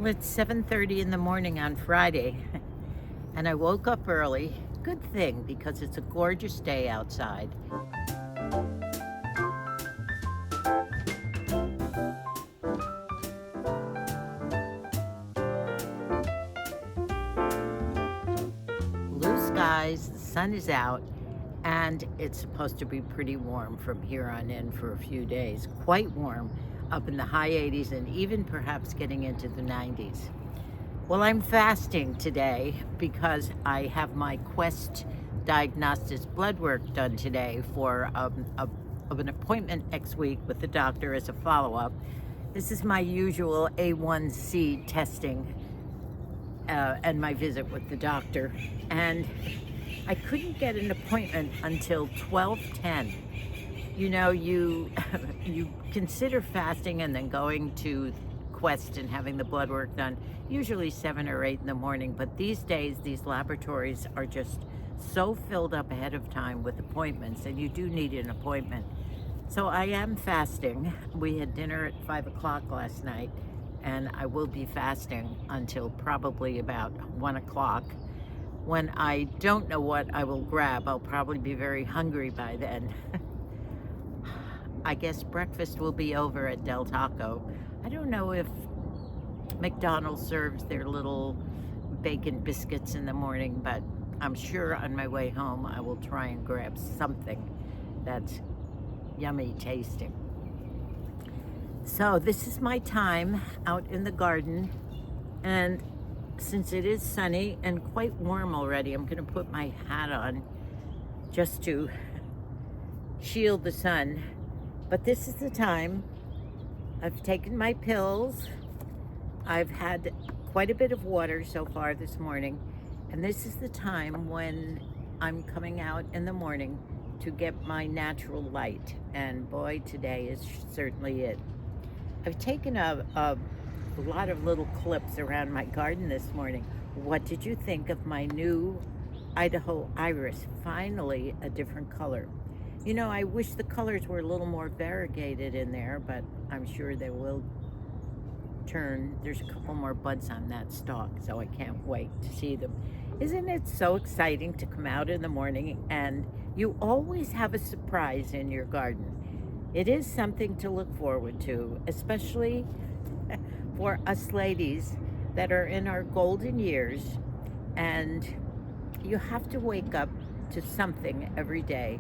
It's 7:30 in the morning on Friday, and I woke up early. Good thing, because it's a gorgeous day outside. Blue skies, the sun is out, and it's supposed to be pretty warm from here on in for a few days. Quite warm, up in the high 80s and even perhaps getting into the 90s. Well, I'm fasting today because I have my Quest diagnostics blood work done today for an appointment next week with the doctor as a follow-up. This is my usual A1C testing and my visit with the doctor. And I couldn't get an appointment until 12:10. You know, you consider fasting and then going to Quest and having the blood work done usually 7 or 8 in the morning, but these days these laboratories are just so filled up ahead of time with appointments, and you do need an appointment. So I am fasting. We had dinner at 5 o'clock last night, and I will be fasting until probably about 1 o'clock. When I don't know what I will grab, I'll probably be very hungry by then. I guess breakfast will be over at Del Taco. I don't know if McDonald's serves their little bacon biscuits in the morning, but I'm sure on my way home I will try and grab something that's yummy tasting. So this is my time out in the garden, and since it is sunny and quite warm already, I'm going to put my hat on just to shield the sun. But this is the time. I've taken my pills. I've had quite a bit of water so far this morning, and this is the time when I'm coming out in the morning to get my natural light, and boy, today is certainly it. I've taken a lot of little clips around my garden this morning. What did you think of my new Idaho iris? Finally a different color. You know, I wish the colors were a little more variegated in there, but I'm sure they will turn. There's a couple more buds on that stalk, so I can't wait to see them. Isn't it so exciting to come out in the morning and you always have a surprise in your garden? It is something to look forward to, especially for us ladies that are in our golden years, and you have to wake up to something every day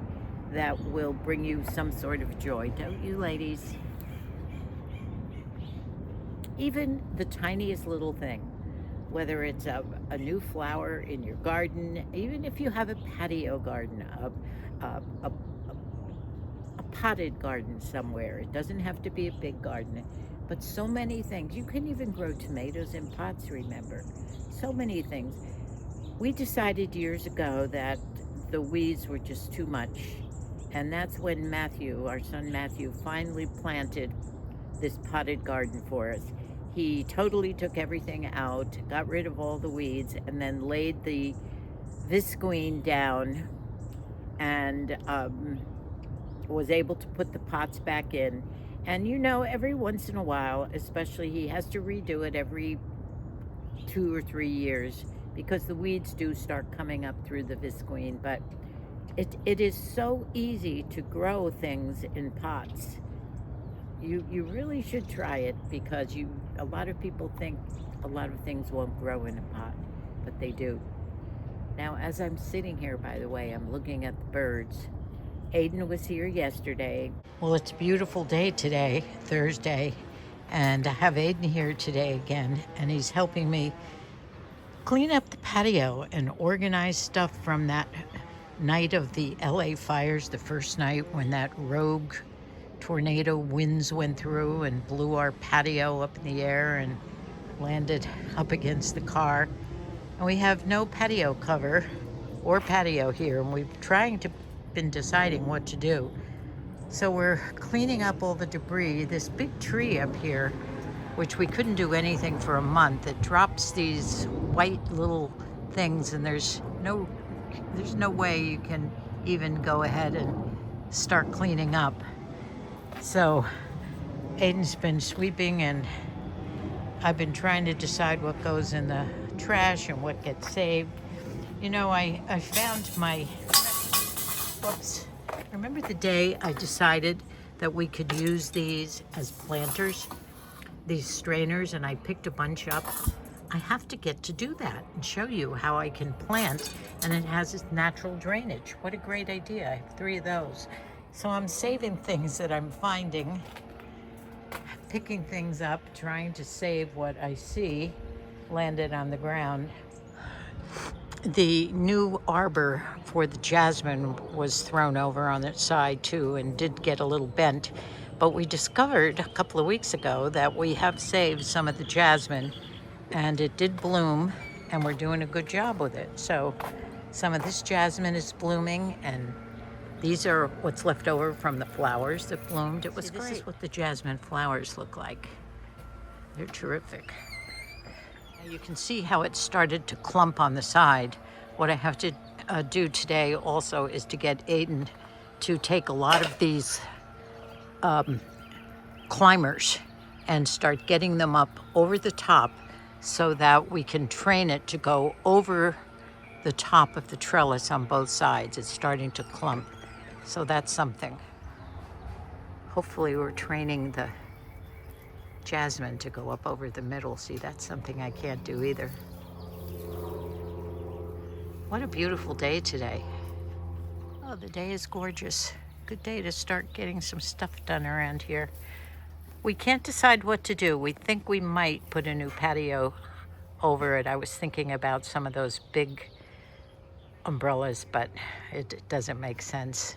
that will bring you some sort of joy, don't you, ladies? Even the tiniest little thing, whether it's a new flower in your garden, even if you have a patio garden, a potted garden somewhere. It doesn't have to be a big garden, but so many things. You can even grow tomatoes in pots, remember? So many things. We decided years ago that the weeds were just too much, and that's when Matthew, our son Matthew, finally planted this potted garden for us. He totally took everything out, got rid of all the weeds, and then laid the visqueen down, and was able to put the pots back in. And you know, every once in a while, especially, he has to redo it every 2 or 3 years because the weeds do start coming up through the visqueen. But it is so easy to grow things in pots. You really should try it, because a lot of people think a lot of things won't grow in a pot, but they do. Now, as I'm sitting here, by the way, I'm looking at the birds. Aiden was here yesterday. Well, it's a beautiful day today, Thursday, and I have Aiden here today again, and he's helping me clean up the patio and organize stuff from that night of the LA fires, the first night when that rogue tornado winds went through and blew our patio up in the air and landed up against the car. And we have no patio cover or patio here, and we've been deciding what to do. So we're cleaning up all the debris. This big tree up here, which we couldn't do anything for a month, it drops these white little things, and there's no way you can even go ahead and start cleaning up. So Aiden's been sweeping and I've been trying to decide what goes in the trash and what gets saved. You know, I found my, whoops. Remember the day I decided that we could use these as planters, these strainers, and I picked a bunch up? I have to get to do that and show you how I can plant, and it has its natural drainage. What a great idea. I have 3 of those. So I'm saving things that I'm finding, picking things up, trying to save what I see landed on the ground. The new arbor for the jasmine was thrown over on its side too and did get a little bent. But we discovered a couple of weeks ago that we have saved some of the jasmine, and it did bloom, and we're doing a good job with it. So some of this jasmine is blooming, and these are what's left over from the flowers that bloomed. It was great. This is what the jasmine flowers look like. They're terrific. You can see how it started to clump on the side. What I have to do today also is to get Aiden to take a lot of these climbers and start getting them up over the top so that we can train it to go over the top of the trellis on both sides. It's starting to clump, so that's something. Hopefully we're training the jasmine to go up over the middle. See, that's something I can't do either. What a beautiful day today. Oh, the day is gorgeous. Good day to start getting some stuff done around here. We can't decide what to do. We think we might put a new patio over it. I was thinking about some of those big umbrellas, but it doesn't make sense.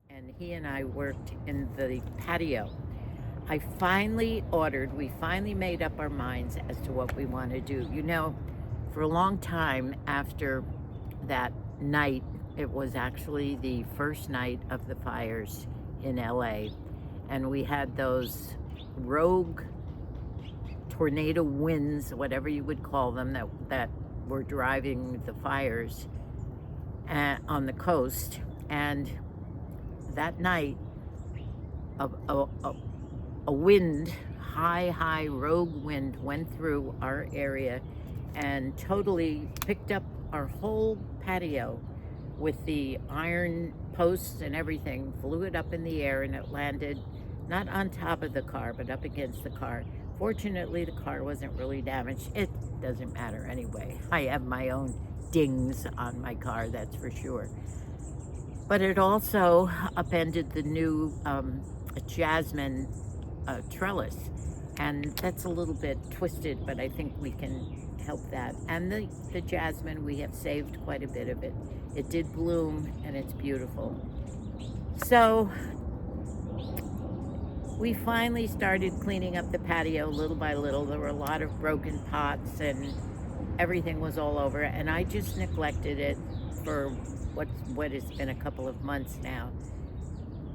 And he and I worked in the patio. We finally made up our minds as to what we want to do. You know, for a long time after that night, it was actually the first night of the fires in LA, and we had those rogue tornado winds, whatever you would call them, that were driving the fires on the coast. And that night, a wind, high rogue wind, went through our area and totally picked up our whole patio with the iron posts and everything, flew it up in the air, and it landed not on top of the car, but up against the car. Fortunately, the car wasn't really damaged. It doesn't matter anyway. I have my own dings on my car, that's for sure. But it also upended the new jasmine trellis, and that's a little bit twisted, but I think we can help that. And the jasmine, we have saved quite a bit of it. It did bloom, and it's beautiful. So we finally started cleaning up the patio little by little. There were a lot of broken pots, and everything was all over, and I just neglected it for what has been a couple of months now.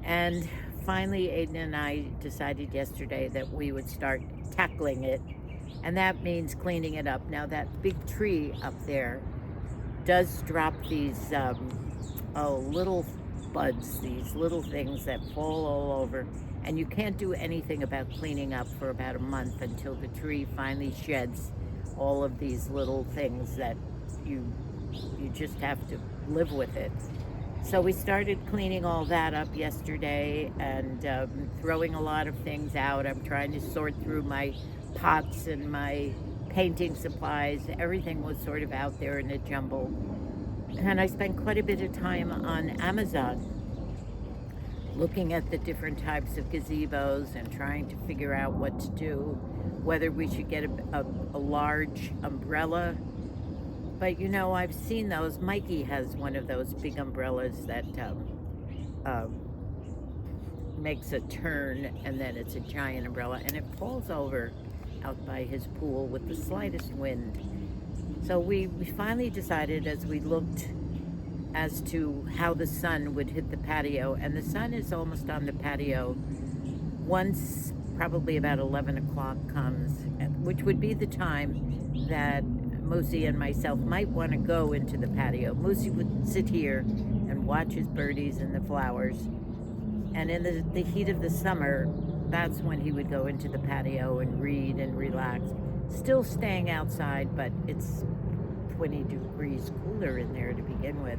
And finally, Aiden and I decided yesterday that we would start tackling it, and that means cleaning it up. Now, that big tree up there does drop these little buds, these little things that fall all over, and you can't do anything about cleaning up for about a month until the tree finally sheds all of these little things that you just have to live with it. So we started cleaning all that up yesterday and throwing a lot of things out. I'm trying to sort through my pots and my painting supplies. Everything was sort of out there in a jumble. And I spent quite a bit of time on Amazon looking at the different types of gazebos and trying to figure out what to do, whether we should get a large umbrella. But you know, I've seen those. Mikey has one of those big umbrellas that makes a turn, and then it's a giant umbrella, and it falls over out by his pool with the slightest wind. So we finally decided, as we looked as to how the sun would hit the patio, and the sun is almost on the patio once probably about 11 o'clock comes, which would be the time that Moosey and myself might want to go into the patio. Moosey would sit here and watch his birdies and the flowers, And in the heat of the summer, that's when he would go into the patio and read and relax. Still staying outside, but it's 20 degrees cooler in there to begin with,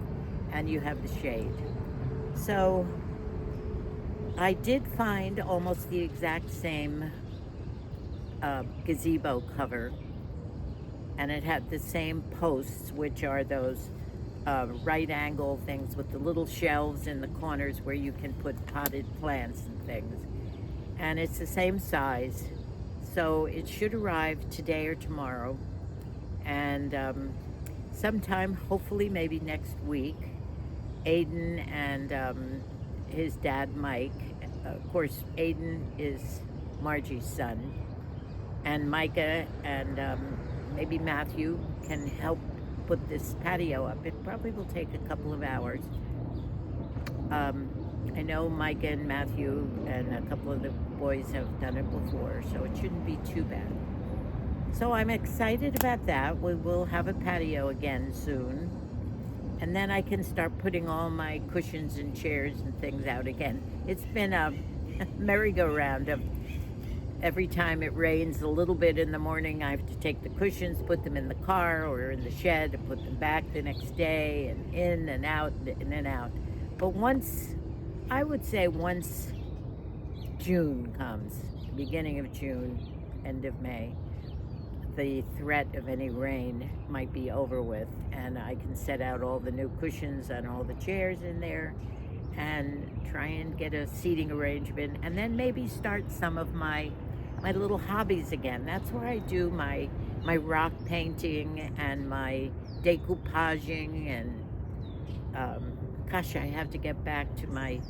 and you have the shade. So I did find almost the exact same gazebo cover, and it had the same posts, which are those right angle things with the little shelves in the corners where you can put potted plants and things. And it's the same size. So it should arrive today or tomorrow. And sometime, hopefully, maybe next week, Aiden and his dad, Mike, of course, Aiden is Margie's son, and Micah and maybe Matthew can help put this patio up. It probably will take a couple of hours. I know Micah and Matthew and a couple of the boys have done it before, so it shouldn't be too bad. So I'm excited about that. We will have a patio again soon. And then I can start putting all my cushions and chairs and things out again. It's been a merry-go-round of every time it rains a little bit in the morning, I have to take the cushions, put them in the car or in the shed, and put them back the next day, and in and out, in and out. But I would say once June comes, beginning of June, end of May, the threat of any rain might be over with, and I can set out all the new cushions and all the chairs in there and try and get a seating arrangement, and then maybe start some of my little hobbies again. That's where I do my rock painting and my decoupaging, and gosh, I have to get back to my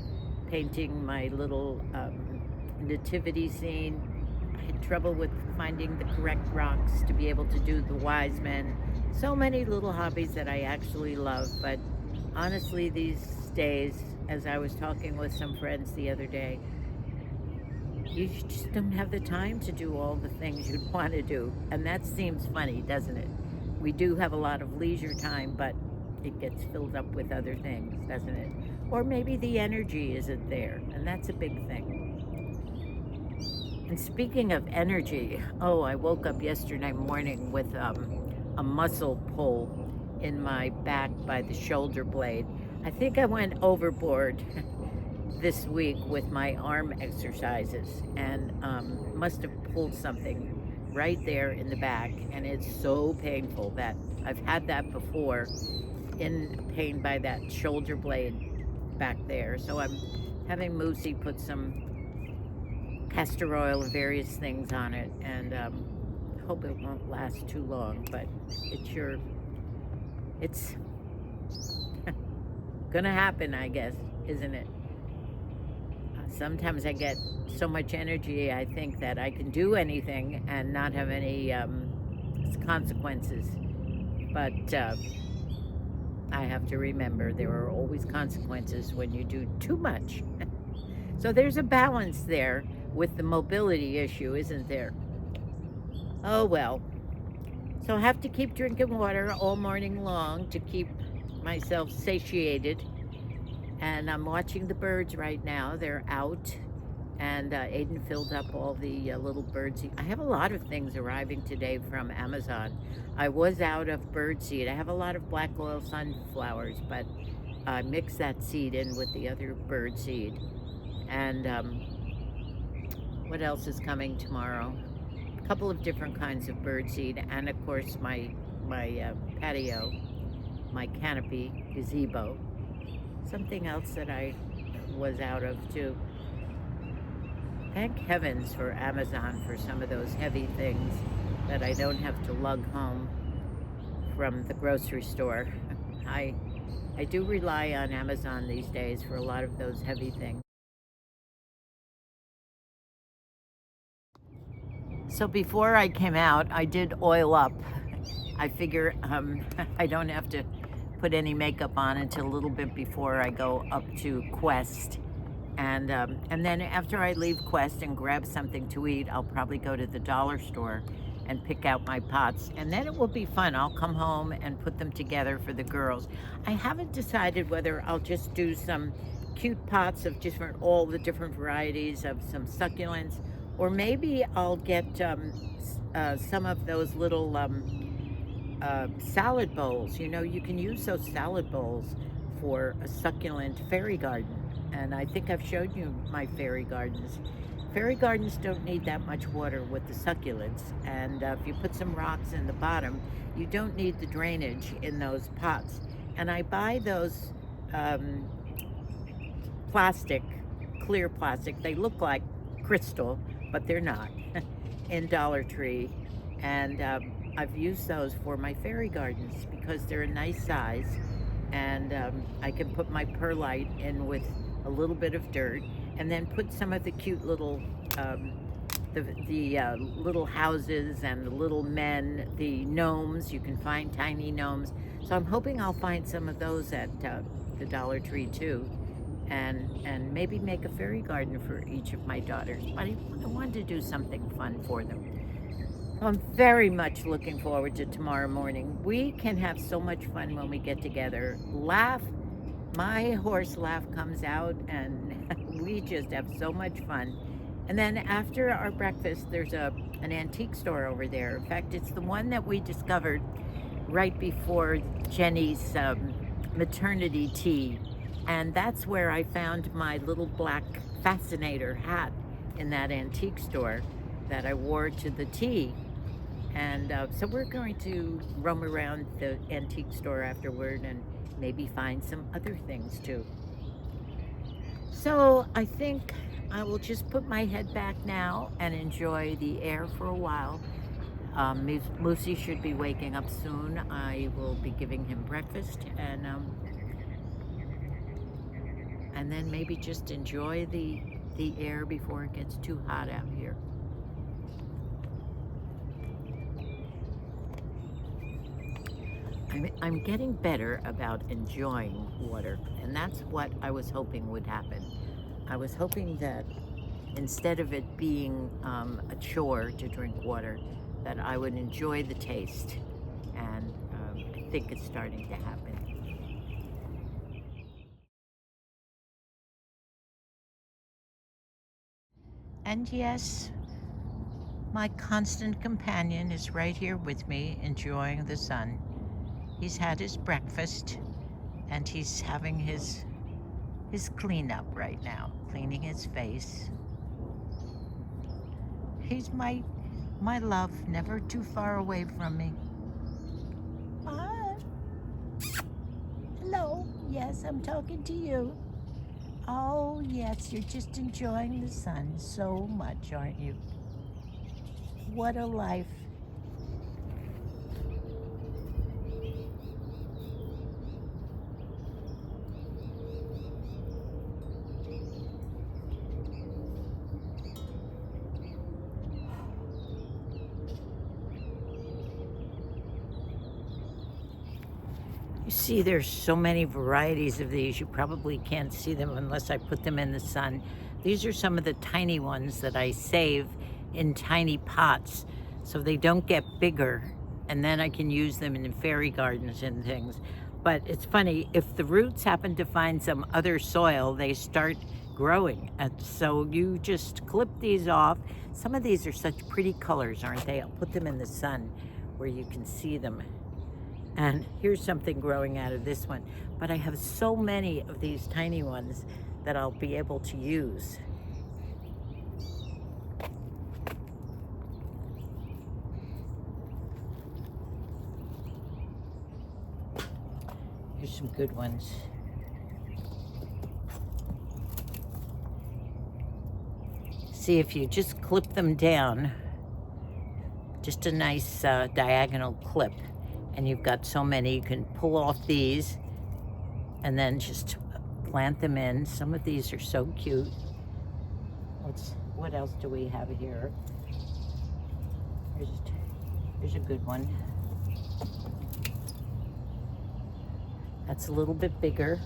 painting my little nativity scene. I had trouble with finding the correct rocks to be able to do the wise men. So many little hobbies that I actually love, but honestly these days, as I was talking with some friends the other day, you just don't have the time to do all the things you'd want to do. And that seems funny, doesn't it? We do have a lot of leisure time, but it gets filled up with other things, doesn't it? Or maybe the energy isn't there, and that's a big thing. And speaking of energy, I woke up yesterday morning with a muscle pull in my back by the shoulder blade. I think I went overboard this week with my arm exercises, and must have pulled something right there in the back, and it's so painful. That I've had that before, in pain by that shoulder blade back there. So I'm having Moosey put some castor oil and various things on it, and hope it won't last too long, but it's gonna happen, I guess, isn't it? Sometimes I get so much energy, I think that I can do anything and not have any consequences. But I have to remember there are always consequences when you do too much. So there's a balance there with the mobility issue, isn't there? Oh well. So I have to keep drinking water all morning long to keep myself satiated. And I'm watching the birds right now. They're out, and Aiden filled up all the little bird seed. I have a lot of things arriving today from Amazon. I was out of bird seed. I have a lot of black oil sunflowers, but I mixed that seed in with the other bird seed. And what else is coming tomorrow? A couple of different kinds of bird seed, and of course my patio, my canopy gazebo. Something else that I was out of too. Thank heavens for Amazon for some of those heavy things that I don't have to lug home from the grocery store. I do rely on Amazon these days for a lot of those heavy things. So before I came out, I did oil up. I figure I don't have to put any makeup on until a little bit before I go up to Quest. And then after I leave Quest and grab something to eat, I'll probably go to the dollar store and pick out my pots. And then it will be fun. I'll come home and put them together for the girls. I haven't decided whether I'll just do some cute pots of all the different varieties of some succulents, or maybe I'll get some of those little salad bowls. You know, you can use those salad bowls for a succulent fairy garden. And I think I've showed you my fairy gardens. Fairy gardens don't need that much water with the succulents. And if you put some rocks in the bottom, you don't need the drainage in those pots. And I buy those um, plastic, clear plastic. They look like crystal, but they're not, in Dollar Tree. And I've used those for my fairy gardens because they're a nice size, and I can put my perlite in with a little bit of dirt, and then put some of the cute little little houses and the little men, the gnomes. You can find tiny gnomes. So I'm hoping I'll find some of those at the Dollar Tree too, and maybe make a fairy garden for each of my daughters. But I wanted to do something fun for them. I'm very much looking forward to tomorrow morning. We can have so much fun when we get together. Laugh. My horse laugh comes out, and we just have so much fun. And then after our breakfast, there's an antique store over there. In fact, it's the one that we discovered right before Jenny's maternity tea. And that's where I found my little black fascinator hat in that antique store that I wore to the tea. And so we're going to roam around the antique store afterward and maybe find some other things too. So I think I will just put my head back now and enjoy the air for a while. Moosey should be waking up soon. I will be giving him breakfast, and then maybe just enjoy the air before it gets too hot out here. I'm getting better about enjoying water, and that's what I was hoping would happen. I was hoping that instead of it being a chore to drink water, that I would enjoy the taste, and I think it's starting to happen. And yes, my constant companion is right here with me, enjoying the sun. He's had his breakfast, and he's having his cleanup right now, cleaning his face. He's my love, never too far away from me. Hi. Hello. Yes, I'm talking to you. Oh, yes, you're just enjoying the sun so much, aren't you? What a life. You see, there's so many varieties of these. You probably can't see them unless I put them in the sun. These are some of the tiny ones that I save in tiny pots so they don't get bigger, and then I can use them in fairy gardens and things. But it's funny, if the roots happen to find some other soil, they start growing. And so you just clip these off. Some of these are such pretty colors, aren't they? I'll put them in the sun where you can see them. And here's something growing out of this one. But I have so many of these tiny ones that I'll be able to use. Here's some good ones. See, if you just clip them down, just a nice diagonal clip, and you've got so many, you can pull off these and then just plant them in. Some of these are so cute. What else do we have here? Here's a good one. That's a little bit bigger.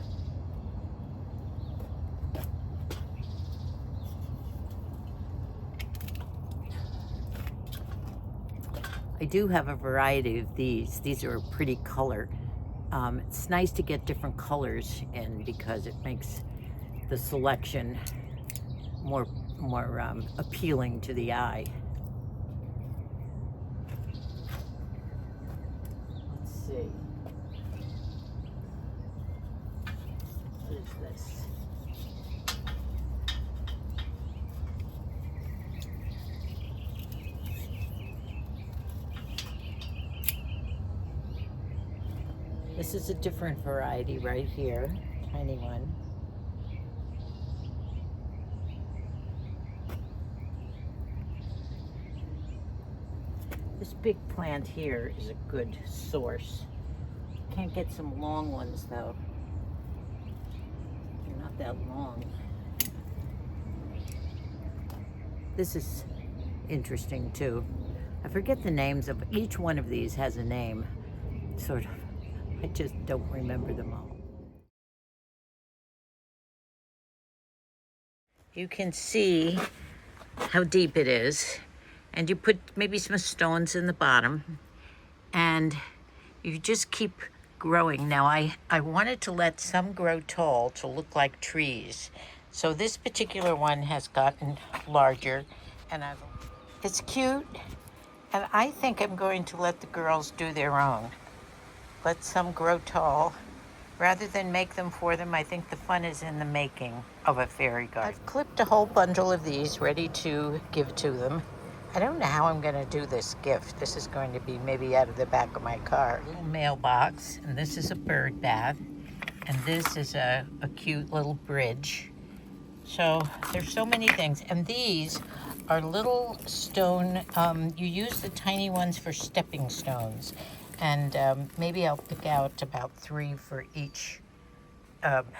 I do have a variety of these. These are a pretty color. It's nice to get different colors in because it makes the selection more appealing to the eye. Let's see. What is this? This is a different variety right here, tiny one. This big plant here is a good source. Can't get some long ones though. They're not that long. This is interesting too. I forget the names of each one of these has a name, sort of. I just don't remember them all. You can see how deep it is, and you put maybe some stones in the bottom, and you just keep growing. Now I wanted to let some grow tall to look like trees. So this particular one has gotten larger, and it's cute, and I think I'm going to let the girls do their own. Let some grow tall. Rather than make them for them, I think the fun is in the making of a fairy garden. I've clipped a whole bundle of these ready to give to them. I don't know how I'm going to do this gift. This is going to be maybe out of the back of my car. A little mailbox, and this is a bird bath, and this is a cute little bridge. So there's so many things, and these are little stone, you use the tiny ones for stepping stones, and maybe I'll pick out about 3 for each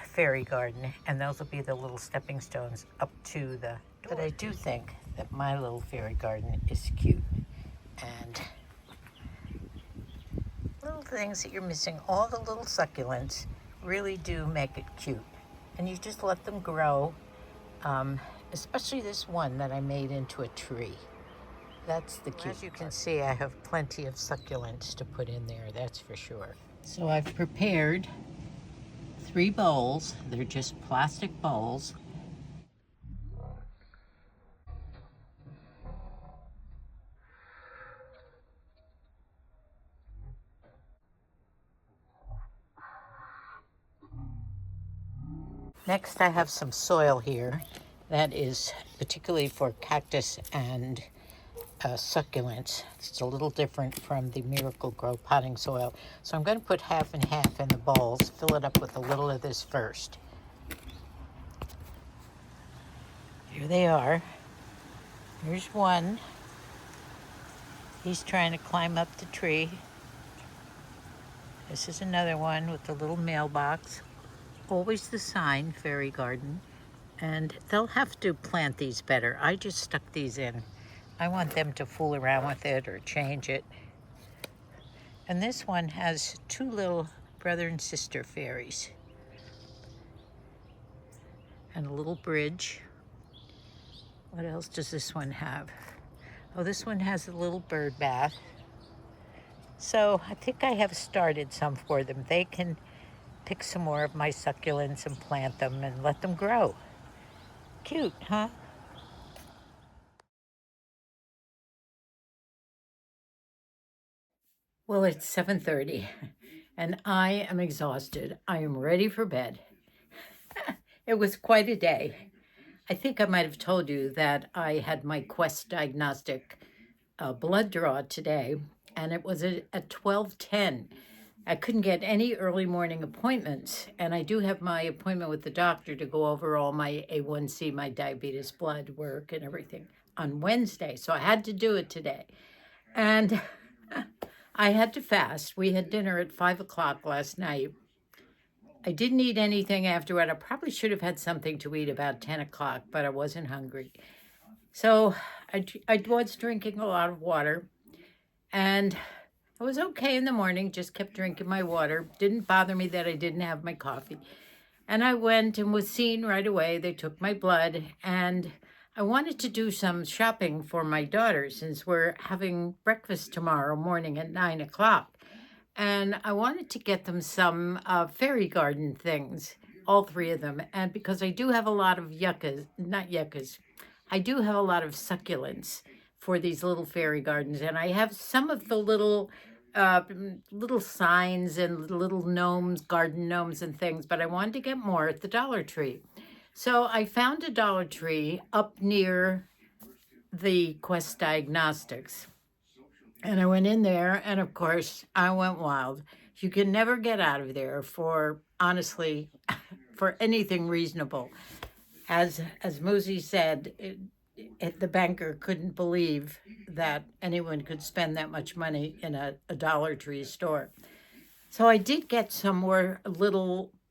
fairy garden, and those will be the little stepping stones up to the door. But I do think that my little fairy garden is cute, and little things that you're missing, all the little succulents really do make it cute, and you just let them grow, especially this one that I made into a tree. That's the cute. As you can see, I have plenty of succulents to put in there, that's for sure. So I've prepared 3 bowls. They're just plastic bowls. Next, I have some soil here that is particularly for cactus and succulents. It's a little different from the Miracle Grow potting soil. So I'm going to put half and half in the bowls, fill it up with a little of this first. Here they are. Here's one. He's trying to climb up the tree. This is another one with the little mailbox. Always the sign, fairy garden. And they'll have to plant these better. I just stuck these in. I want them to fool around with it or change it. And this one has 2 little brother and sister fairies. And a little bridge. What else does this one have? Oh, this one has a little bird bath. So I think I have started some for them. They can pick some more of my succulents and plant them and let them grow. Cute, huh? Well, it's 7:30 and I am exhausted. I am ready for bed. It was quite a day. I think I might have told you that I had my Quest diagnostic blood draw today, and it was at 12:10. I couldn't get any early morning appointments, and I do have my appointment with the doctor to go over all my A1C, my diabetes blood work and everything on Wednesday, so I had to do it today. And I had to fast. We had dinner at 5 o'clock last night. I didn't eat anything afterward. I probably should have had something to eat about 10 o'clock, but I wasn't hungry. So I was drinking a lot of water, and I was okay in the morning, just kept drinking my water. Didn't bother me that I didn't have my coffee. And I went and was seen right away. They took my blood, and I wanted to do some shopping for my daughter since we're having breakfast tomorrow morning at 9 o'clock. And I wanted to get them some fairy garden things. all three of them. And because I do have a lot of yuccas, not yuccas, I do have a lot of succulents for these little fairy gardens. And I have some of the little signs and little gnomes, garden gnomes and things, but I wanted to get more at the Dollar Tree. So I found a Dollar Tree up near the Quest Diagnostics. And I went in there, and of course, I went wild. You can never get out of there for, honestly, for anything reasonable. As Musi said, the banker couldn't believe that anyone could spend that much money in a Dollar Tree store. So I did get some more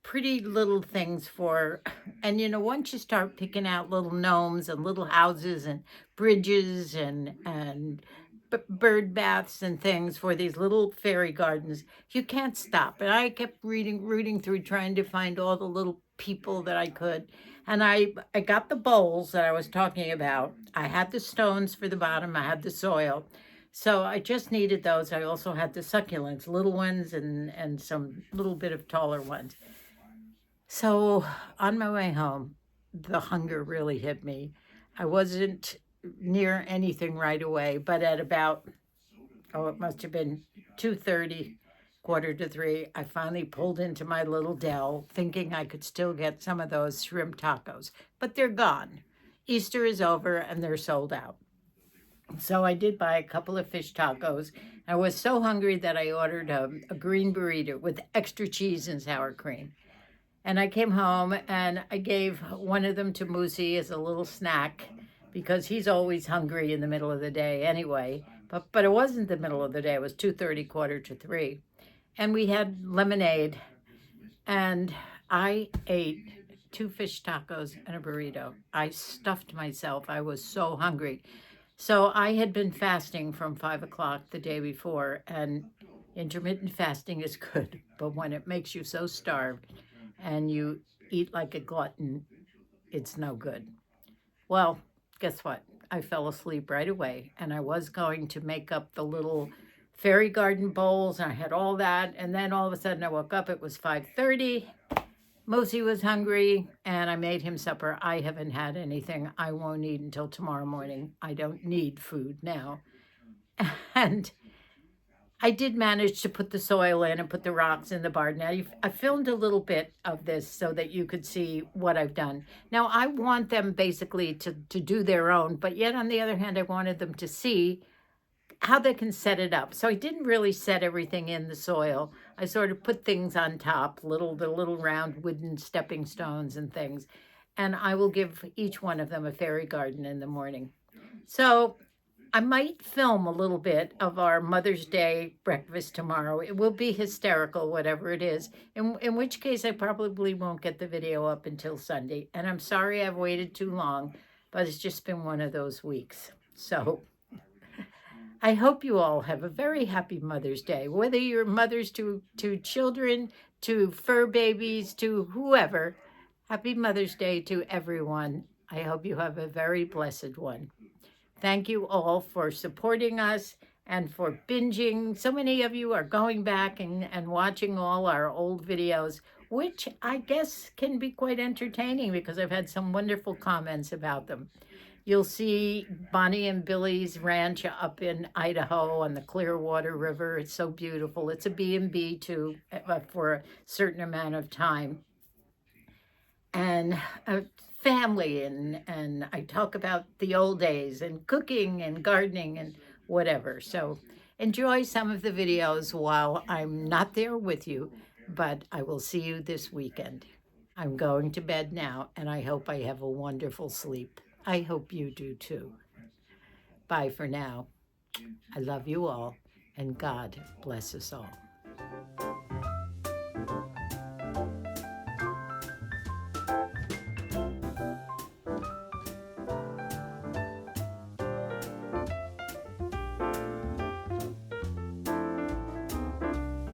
pretty little things for, and once you start picking out little gnomes and little houses and bridges and bird baths and things for these little fairy gardens, you can't stop. And I kept rooting through, trying to find all the little people that I could. And I got the bowls that I was talking about. I had the stones for the bottom, I had the soil. So I just needed those. I also had the succulents, little ones and some little bit of taller ones. So on my way home, the hunger really hit me. I wasn't near anything right away, but at about, it must have been 2:30, quarter to 3, I finally pulled into my little dell thinking I could still get some of those shrimp tacos, but they're gone. Easter is over and they're sold out. So I did buy a couple of fish tacos. I was so hungry that I ordered a green burrito with extra cheese and sour cream. And I came home and I gave one of them to Moosey as a little snack because he's always hungry in the middle of the day anyway. But it wasn't the middle of the day. It was 2:30, quarter to 3. And we had lemonade. And I ate 2 fish tacos and a burrito. I stuffed myself. I was so hungry. So I had been fasting from 5 o'clock the day before, and intermittent fasting is good, but when it makes you so starved and you eat like a glutton, it's no good. Well, guess what? I fell asleep right away, and I was going to make up the little fairy garden bowls, and I had all that, and then all of a sudden I woke up, it was 5:30. Mosi was hungry, and I made him supper. I haven't had anything. I won't eat until tomorrow morning. I don't need food now. And I did manage to put the soil in and put the rocks in the barn. Now, I filmed a little bit of this so that you could see what I've done. Now, I want them basically to do their own, but yet on the other hand, I wanted them to see how they can set it up. So I didn't really set everything in the soil. I sort of put things on top, the little round wooden stepping stones and things. And I will give each one of them a fairy garden in the morning. So I might film a little bit of our Mother's Day breakfast tomorrow. It will be hysterical, whatever it is, in which case I probably won't get the video up until Sunday. And I'm sorry I've waited too long, but it's just been one of those weeks. So I hope you all have a very happy Mother's Day, whether you're mothers to children, to fur babies, to whoever. Happy Mother's Day to everyone. I hope you have a very blessed one. Thank you all for supporting us and for binging. So many of you are going back and watching all our old videos, which I guess can be quite entertaining because I've had some wonderful comments about them. You'll see Bonnie and Billy's ranch up in Idaho on the Clearwater River. It's so beautiful. It's a B&B too for a certain amount of time. And family, and I talk about the old days and cooking and gardening and whatever. So enjoy some of the videos while I'm not there with you, but I will see you this weekend. I'm going to bed now, and I hope I have a wonderful sleep. I hope you do too. Bye for now. I love you all, and God bless us all.